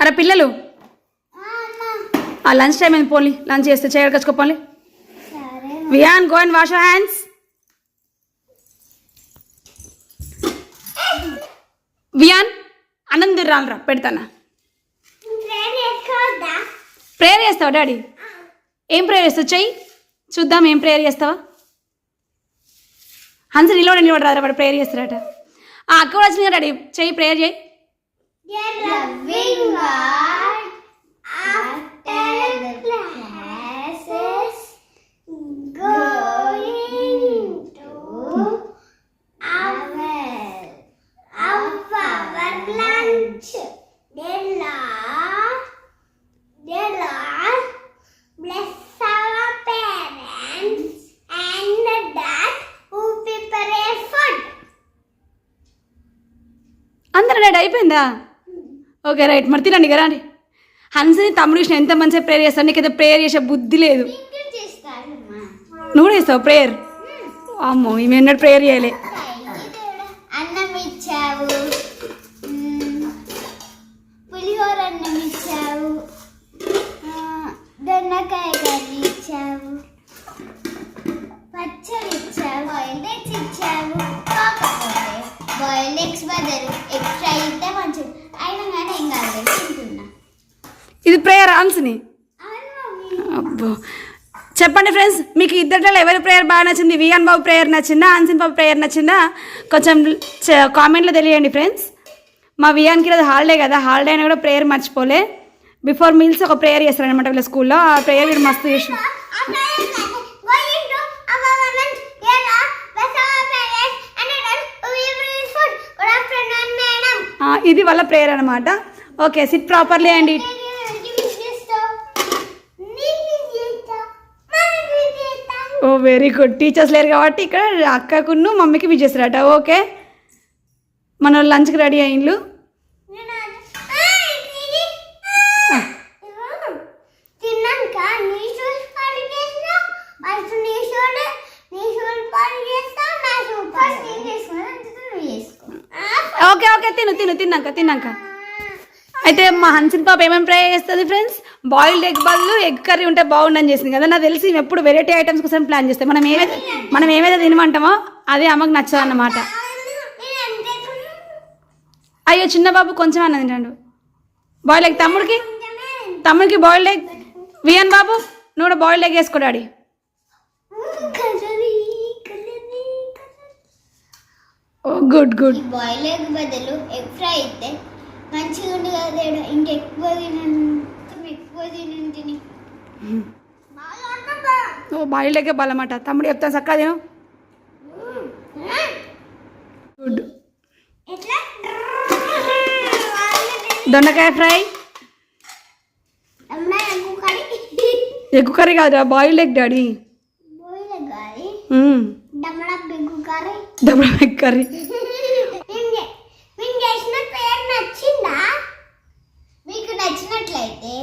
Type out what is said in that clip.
అరే పిల్లలు lunch time అయింది, పోన్లీ లంచ్ చేస్తే చేయగచ్చుకోపోన్లీ. Viyan go and wash your hands. Viyan అన్నం తిర్రాలరా పెడతానా. ప్రేయర్ చేస్తావా డాడీ? ఏం ప్రేయర్ చేస్తావు చెయ్యి చూద్దాం. ఏం ప్రేయర్ చేస్తావా? హన్స్ నిలబడి రాదు వాడు ప్రేయర్ చేస్తారట. అక్క కూడా వచ్చింది డాడీ, చెయ్యి ప్రేయర్ చేయి. అందరూ డాడీ అయిపోయిందా? ఓకే రైట్, మరి తినండి కదా అండి. హన్స్ని తమ్ముడు విషయం ఎంత మంచిగా ప్రేయర్ చేస్తాను, నీకైతే ప్రేయర్ చేసే బుద్ధి లేదు. నువ్వు కూడా చేస్తావు ప్రేయర్? అమ్మో ఈమె ఎన్నడూ ప్రేయర్ చేయలే. అన్నం ఇచ్చావు, పులిహోర అన్నం ఇచ్చావు, దొండకాయ కర్రీ ఇచ్చావు, పచ్చడి ఇచ్చావు, బాయిల్డ్ ఎగ్స్ ఇచ్చావు. కాకపోతే బాయిల్డ్ ఎగ్స్ బదులు ఎక్స్ట్రా ఇస్తే మంచిది. అయినా కానీ ఏం కాదు తింటున్నా. ఇది ప్రేయర్ హన్స్ని? అబ్బో చెప్పండి ఫ్రెండ్స్, మీకు ఇద్దరిలో ఎవరి ప్రేయర్ బాగా నచ్చింది? వియాన్ బాబు ప్రేయర్ నచ్చిందా, హన్సిన్ బాబు ప్రేయర్ నచ్చిందా? కొంచెం కామెంట్లో తెలియండి ఫ్రెండ్స్. మా వియాన్కి రోజు హాలిడే కదా, హాలిడే అయినా కూడా ప్రేయర్ మర్చిపోలే. బిఫోర్ మీల్స్ ఒక ప్రేయర్ చేస్తారనమాట వీళ్ళ స్కూల్లో. ఆ ప్రేయర్ వీడు మస్తు చేసి ఇది వాళ్ళ ప్రేయర్ అనమాట. Okay sit properly and it. Oh very good. Teachers లేరు కాబట్టి ఇక్కడ అక్కకును మమ్మీకి విజేస్తారట. ఓకే మన లంచ్కి రెడీ అయ్యిండ్లు. ఓకే ఓకే తిన్నాక అయితే మా హన్సిన్ పాప ఏమేమి ట్రై చేస్తుంది ఫ్రెండ్స్? బాయిల్డ్ ఎగ్ బదులు ఎగ్ కర్రీ ఉంటే బాగుండని చేసింది కదా. నాకు తెలిసి ఎప్పుడు వెరైటీ ఐటమ్స్ కోసం ప్లాన్ చేస్తాయి. మనం ఏమైతే తినమంటామో అది అమ్మకు నచ్చదు అన్నమాట. అయ్యో చిన్న బాబు కొంచెం అన్నది తింటాడు. బాయిల్డ్ ఎగ్ తమ్ముడికి బాయిల్డ్ ఎగ్. వియాన్ బాబు నువ్వు కూడా బాయిల్డ్ ఎగ్ వేసుకో డాడీ. ఓ గుడ్ బాయిల్డ్ ఎగ్ బదులు ఎగ్ ఫ్రై అయితే మంచిగా ఉంది కదా. ఇంకెక్కువ తిని ఓ బాయిల్డ్ ఎగ్ బలమాట. తమ్ముడు చెప్తాను చక్కగా తిను. గుడ్. దొండకాయ ఫ్రై, ఎగ్ కర్రీ కాదురా boiled egg daddy. Double egg curry. మీకు నచ్చినట్లయితే